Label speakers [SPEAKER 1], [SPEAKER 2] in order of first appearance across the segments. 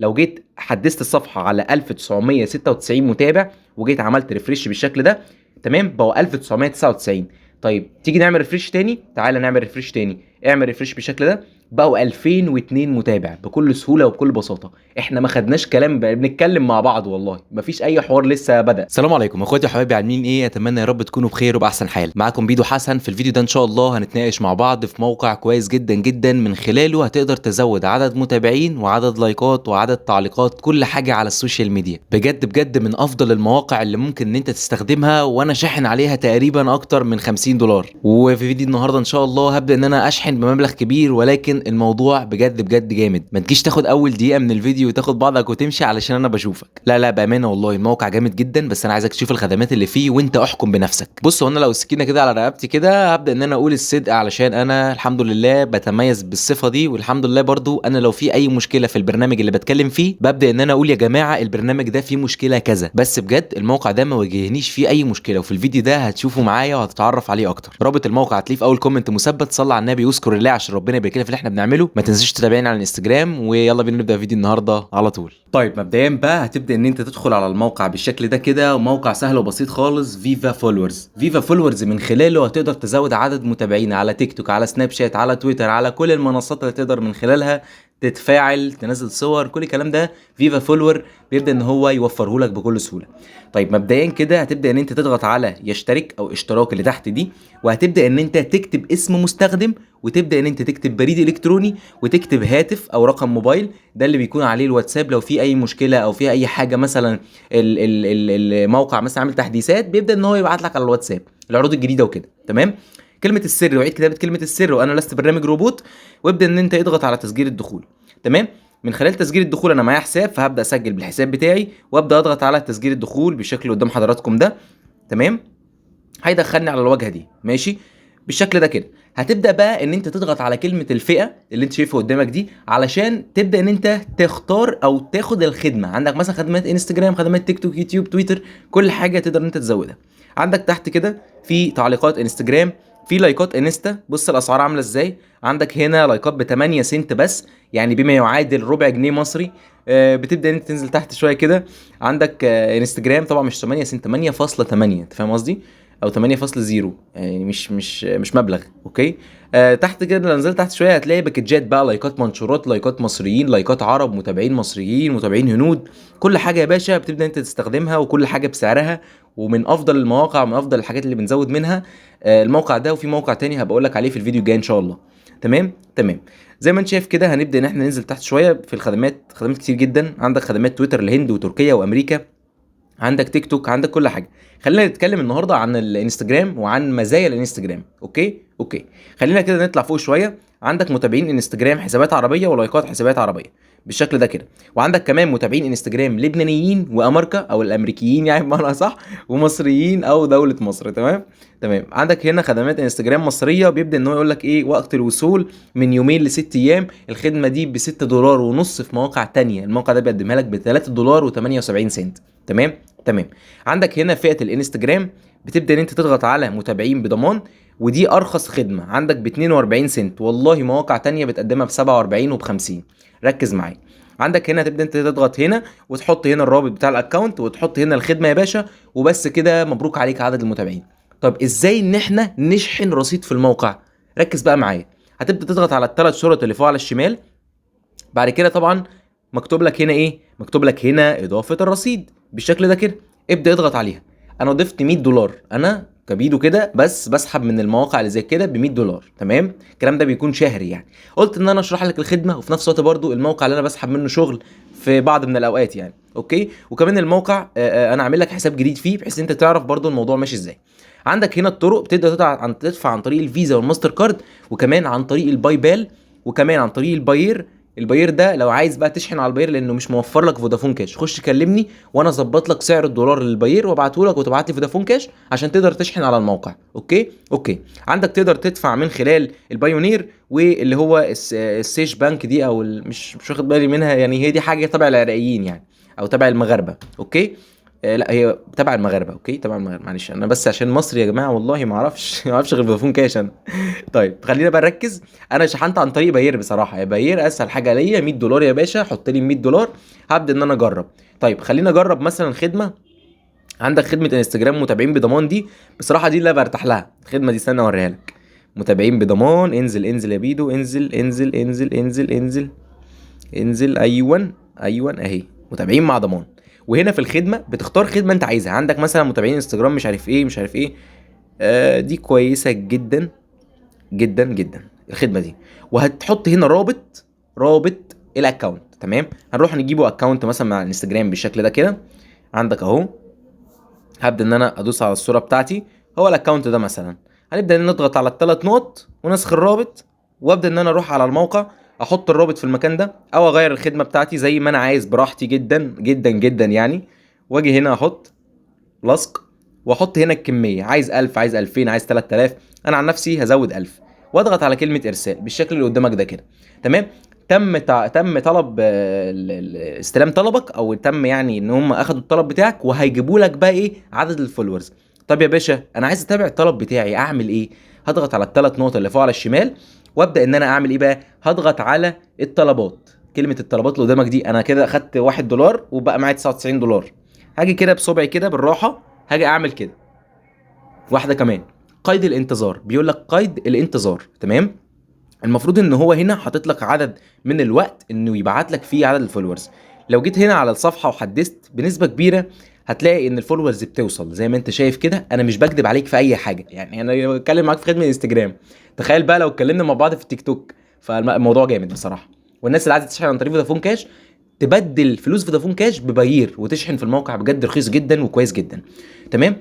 [SPEAKER 1] لو جيت حدثت الصفحه على 1996 متابع وجيت عملت ريفريش بالشكل ده، تمام، بقوا 1999. طيب تيجي نعمل ريفريش تاني، تعالى نعمل ريفريش تاني، اعمل ريفريش بالشكل ده، بقوا 2002 متابع بكل سهوله وبكل بساطه. احنا ما خدناش كلام، بنتكلم مع بعض والله، مفيش اي حوار لسه بدأ.
[SPEAKER 2] السلام عليكم اخواتي وحبايبي، عاملين ايه؟ اتمنى يا رب تكونوا بخير وباحسن حال. معاكم بيدو حسن. في الفيديو ده ان شاء الله هنتناقش مع بعض في موقع كويس جدا جدا، من خلاله هتقدر تزود عدد متابعين وعدد لايكات وعدد تعليقات، كل حاجه على السوشيال ميديا. بجد بجد من افضل المواقع اللي ممكن ان انت تستخدمها، وانا شاحن عليها تقريبا اكتر من $50. وفي فيديو النهارده ان شاء الله هبدا ان انا اشحن بمبلغ كبير، ولكن الموضوع بجد بجد جامد. ما تجيش تاخد اول دقيقه من الفيديو وتاخد بعضك وتمشي علشان انا بشوفك. لا لا، بامانه والله الموقع جامد جدا، بس انا عايزك تشوف الخدمات اللي فيه وانت احكم بنفسك. بص، هو انا لو السكينه كده على رقبتي كده هبدا ان انا اقول الصدق، علشان انا الحمد لله بتميز بالصفه دي، والحمد لله برضو انا لو في اي مشكله في البرنامج اللي بتكلم فيه ببدا ان انا اقول يا جماعه البرنامج ده فيه مشكله كذا. بس بجد الموقع ده ما واجهنيش فيه اي مشكله، وفي الفيديو ده هتشوفه معايا وهتتعرف عليه اكتر. رابط الموقع هتلاقيه في اول كومنت مثبت. صلى على النبي واذكر الله عشان ربنا يبارك لنا في اللي احنا بنعمله. ما تنساش تتابعنا على الانستجرام، ويلا بينا نبدا فيديو النهارده على طول.
[SPEAKER 1] طيب مبدئيا بقى هتبدا ان انت تدخل على الموقع بالشكل ده كده، موقع سهل وبسيط خالص، فيفا فولورز. فيفا فولورز من خلاله هتقدر تزود عدد متابعين على تيك توك، على سناب شات، على تويتر، على كل المنصات اللي تقدر من خلالها تتفاعل، تنزل صور، كل الكلام ده فيفا فولور بيبدا ان هو يوفره لك بكل سهوله. طيب مبدئيا كده هتبدا ان انت تضغط على يشترك او اشتراك اللي تحت دي، وهتبدا ان انت تكتب اسم مستخدم، وتبدا ان انت تكتب بريد الكتروني، وتكتب هاتف او رقم موبايل، ده اللي بيكون عليه الواتساب لو في اي مشكله او في اي حاجه. مثلا الموقع مثلا عامل تحديثات، بيبدا ان هو يبعت لك على الواتساب العروض الجديده وكده، تمام. كلمه السر، وعيد كتابه كلمه السر وانا لست برنامج روبوت، وابدا ان انت اضغط على تسجيل الدخول، تمام. من خلال تسجيل الدخول انا معايا حساب، فهبدا اسجل بالحساب بتاعي وابدا اضغط على تسجيل الدخول بالشكل اللي قدام حضراتكم ده، تمام. هيدخلني على الواجهه دي، ماشي، بالشكل ده كده. هتبدا بقى ان انت تضغط على كلمه الفئه اللي انت شايفها قدامك دي، علشان تبدا ان انت تختار او تاخد الخدمه. عندك مثلا خدمات انستجرام، خدمات تيك توك، يوتيوب، تويتر، كل حاجه تقدر ان انت تزودها. عندك تحت كده في تعليقات انستجرام، في لايكات انستا. بص الاسعار عامله ازاي. عندك هنا لايكات ب 8 سنت بس، يعني بما يعادل ربع جنيه مصري. بتبدا ان انت تنزل تحت شويه كده. عندك انستجرام طبعا مش 8 سنت، 8.8، انت فاهم قصدي، او 8.0، يعني مش مبلغ، اوكي. تحت كده لو نزلت تحت شويه هتلاقي باكجات بقى، لايكات منشورات، لايكات مصريين، لايكات عرب، متابعين مصريين، متابعين هنود، كل حاجه يا باشا بتبدا انت تستخدمها، وكل حاجه بسعرها. ومن افضل المواقع ومن افضل الحاجات اللي بنزود منها الموقع ده. وفي موقع تاني هبقول لك عليه في الفيديو الجاي ان شاء الله، تمام تمام. زي ما انت شايف كده هنبدا ان احنا ننزل تحت شويه في الخدمات، خدمات كتير جدا. عندك خدمات تويتر الهند وتركيا وامريكا، عندك تيك توك، عندك كل حاجه. خلينا نتكلم النهارده عن الانستجرام وعن مزايا الانستجرام، اوكي. خلينا كده نطلع فوق شويه. عندك متابعين انستجرام حسابات عربيه ولايكات حسابات عربيه بالشكل ده كده. وعندك كمان متابعين انستجرام لبنانيين وامريكا او الامريكيين يعني بمعنى صح، ومصريين او دوله مصر، تمام تمام. عندك هنا خدمات انستجرام مصريه، بيبدا ان هو يقول لك ايه وقت الوصول من يومين لست ايام. الخدمه دي ب $6.5 في مواقع تانية، الموقع ده بيقدمها لك ب $3.78، تمام تمام. عندك هنا فئه الانستجرام، بتبدا ان انت تضغط على متابعين بضمان، ودي ارخص خدمه عندك ب 42 سنت. والله مواقع تانية بتقدمها ب 47 وب 50. ركز معايا. عندك هنا تبدا انت تضغط هنا وتحط هنا الرابط بتاع الاكونت وتحط هنا الخدمه يا باشا، وبس كده مبروك عليك عدد المتابعين. طب ازاي ان احنا نشحن رصيد في الموقع؟ ركز بقى معايا. هتبدا تضغط على الثلاث شرط اللي فوق على الشمال. بعد كده طبعا مكتوب لك هنا ايه، مكتوب لك هنا اضافه الرصيد بالشكل ده كده. ابدا اضغط عليها. انا ضفت $100، انا كبيدو كده بس بسحب من المواقع اللي زي كده ب $100، تمام. الكلام ده بيكون شهري يعني. قلت ان انا اشرح لك الخدمه، وفي نفس الوقت برضو الموقع اللي انا بسحب منه شغل في بعض من الاوقات يعني، اوكي. وكمان الموقع انا عامل لك حساب جديد فيه، بحيث انت تعرف برضو الموضوع ماشي ازاي. عندك هنا الطرق، بتقدر تدفع عن طريق الفيزا والماستر كارد، وكمان عن طريق الباي بال، وكمان عن طريق الباير. الباير ده لو عايز بقى تشحن على الباير لانه مش موفر لك فودافون كاش، خش كلمني وانا اظبط لك سعر الدولار للباير وابعته لك، وتبعت لي فودافون كاش عشان تقدر تشحن على الموقع، اوكي. عندك تقدر تدفع من خلال البايونير، واللي هو السيش بانك دي، او مش واخد بالي منها يعني، هي دي حاجه تبع العراقيين يعني، او تبع المغاربه، اوكي. لا هي تبع المغاربه، اوكي تبع المغاربه، معلش انا بس عشان مصري يا جماعه والله ما اعرفش ما اعرفش غير فودافون كاش انا. طيب خلينا بقى نركز. انا شحنت عن طريق باير بصراحه، يا باير اسهل حاجه ليا. $100 يا باشا، حط لي $100، هبدا ان انا اجرب. طيب خلينا اجرب مثلا خدمه. عندك خدمه انستجرام متابعين بضمان دي، بصراحه دي اللي أنا برتاح لها. الخدمه دي استنى اوريها لك. متابعين بضمان، انزل انزل يا بيدو، انزل انزل انزل انزل انزل انزل، ايوه ايوه اهي، متابعين مع ضمان. وهنا في الخدمه بتختار خدمه انت عايزها. عندك مثلا متابعين انستجرام مش عارف ايه مش عارف ايه. دي كويسه جدا جدا جدا الخدمه دي. وهتحط هنا رابط الاكونت. تمام، هنروح نجيبه اكونت مثلا مع الانستجرام بالشكل ده كده. عندك اهو، هبدا ان انا ادوس على الصوره بتاعتي، هو الاكونت ده مثلا. هنبدا ان نضغط على الثلاث نقط ونسخ الرابط، وابدا ان انا اروح على الموقع، احط الرابط في المكان ده، او اغير الخدمه بتاعتي زي ما انا عايز براحتي جدا جدا جدا يعني. واجي هنا احط لصق، واحط هنا الكميه، عايز 1000 عايز 2000 عايز 3000. انا عن نفسي هزود 1000، واضغط على كلمه ارسال بالشكل اللي قدامك ده كده. تمام، تم طلب استلام طلبك، او تم يعني ان هم اخدوا الطلب بتاعك، وهيجيبوا لك بقى ايه عدد الفولورز. طب يا باشا انا عايز اتابع الطلب بتاعي، اعمل ايه؟ هضغط على الثلاث نقط اللي فوق على الشمال، وابدا ان انا اعمل ايه بقى؟ هضغط على الطلبات. كلمه الطلبات اللي قدامك دي، انا كده اخدت $1 وبقى معايا $99. هاجي كده بصبعي كده بالراحه، هاجي اعمل كده واحده كمان. قيد الانتظار، بيقول لك قيد الانتظار. تمام، المفروض ان هو هنا حاطط لك عدد من الوقت انه يبعت لك فيه عدد الفولورز. لو جيت هنا على الصفحه وحدثت بنسبه كبيره، هتلاقي ان الفولورز بتوصل زي ما انت شايف كده. انا مش بكدب عليك في اي حاجه، يعني انا بتكلم معاك في خدمه انستجرام. تخيل بقى لو اتكلمنا مع بعض في التيك توك. فالموضوع جامد بصراحه. والناس اللي عايزه تشحن عن طريق فودافون كاش، تبدل فلوس فودافون كاش بباير وتشحن في الموقع، بجد رخيص جدا وكويس جدا. تمام،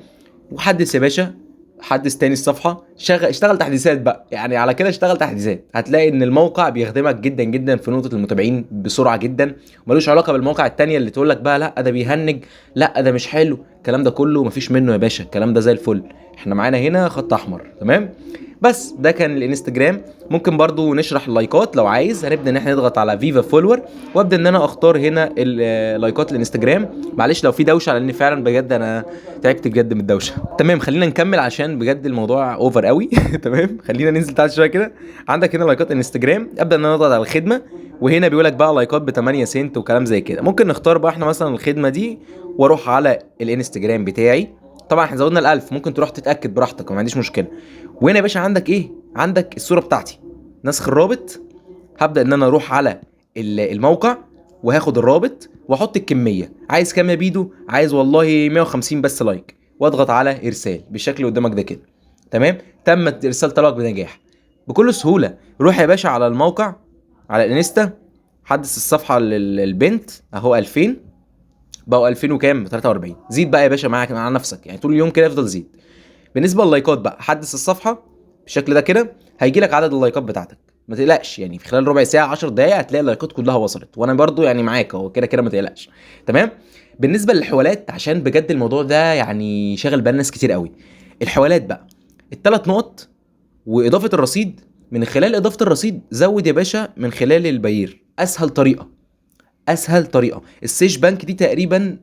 [SPEAKER 1] وحدث يا باشا، حدث تاني الصفحه، اشتغل تحديثات بقى، يعني على كده اشتغل تحديثات. هتلاقي ان الموقع بيخدمك جدا جدا في نقطه المتابعين بسرعه جدا. ملوش علاقه بالمواقع التانية اللي تقول لك بقى لا ده بيهنج، لا ده مش حلو. الكلام ده كله مفيش منه يا باشا، الكلام ده زي الفل. احنا معانا هنا خط احمر. تمام، بس ده كان الانستجرام. ممكن برضو نشرح اللايكات لو عايز. هنبدا ان احنا نضغط على فيفا فولور، وابدا ان انا اختار هنا اللايكات الانستجرام. معلش لو في دوشه، لان فعلا بجد انا تعبت بجد من الدوشه. تمام، خلينا نكمل عشان بجد الموضوع اوفر قوي. تمام، خلينا ننزل تحت شويه كده. عندك هنا لايكات انستجرام، ابدا ان انا اضغط على الخدمه، وهنا بيقول لك بقى لايكات ب 8 سنت وكلام زي كده. ممكن نختار بقى احنا مثلا الخدمه دي، واروح على الانستجرام بتاعي. طبعا احنا زودنا ال1000، ممكن تروح تتاكد براحتك ما عنديش مشكله. وهنا يا باشا عندك ايه؟ عندك الصوره بتاعتي، نسخ الرابط. هبدا ان انا اروح على الموقع، وهاخد الرابط واحط الكميه. عايز كام يا بيدو؟ عايز والله 150 بس لايك، واضغط على ارسال بالشكل اللي قدامك ده كده. تمام، تم ارسال طلبك بنجاح بكل سهوله. روح يا باشا على الموقع، على الانستا، حدث الصفحه للبنت اهو 2000، بقوا 2000 وكام 43. زيد بقى يا باشا معاك مع نفسك، يعني طول اليوم كده افضل زيد. بالنسبه لللايكات بقى، حدث الصفحه بالشكل ده كده، هيجي لك عدد اللايكات بتاعتك. ما تقلقش، يعني في خلال ربع ساعه 10 دقائق هتلاقي اللايكات كلها وصلت، وانا برضو يعني معاك اهو كده كده ما تقلقش. تمام، بالنسبه للحوالات، عشان بجد الموضوع ده يعني شاغل بال ناس كتير قوي. الحوالات بقى الثلاث نقط، واضافه الرصيد. من خلال اضافه الرصيد زود يا باشا من خلال الباير. اسهل طريقه. السيش بانك دي تقريبا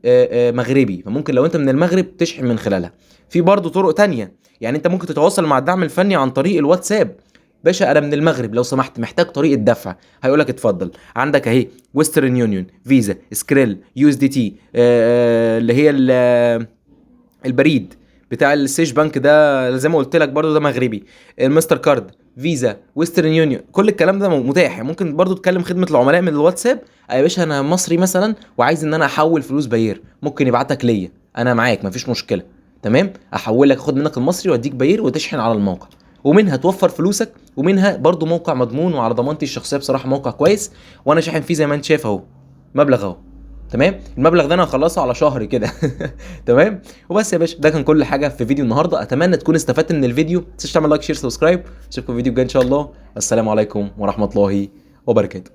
[SPEAKER 1] مغربي، فممكن لو انت من المغرب تشحن من خلالها. في برضه طرق تانية، يعني انت ممكن تتواصل مع الدعم الفني عن طريق الواتساب. باشا انا من المغرب لو سمحت محتاج طريقه دفع، هيقولك اتفضل. عندك اهي ويسترن يونيون، فيزا، سكريل، USDT، اللي هي البريد بتاع السيش بانك ده زي ما قلت لك برضو ده مغربي. الماستر كارد، فيزا، ويسترن يونيون، كل الكلام ده متاح. ممكن برضو تكلم خدمه العملاء من الواتساب. يا باشا انا مصري مثلا وعايز ان انا احول فلوس باير، ممكن يبعتك ليا، انا معاك مفيش مشكله. تمام، احولك اخد منك المصري واديك باير وتشحن على الموقع، ومنها توفر فلوسك، ومنها برضو موقع مضمون وعلى ضمانتي الشخصيه بصراحه موقع كويس. وانا شاحن فيه زي ما انت شايف اهو مبلغ اهو. تمام، المبلغ ده انا هخلصه على شهر كده. تمام، وبس يا باشا ده كان كل حاجه في فيديو النهارده. اتمنى تكون استفدت من الفيديو. ما تنساش تعمل لايك شير سبسكرايب. اشوفكم في فيديو جاي ان شاء الله. السلام عليكم ورحمه الله وبركاته.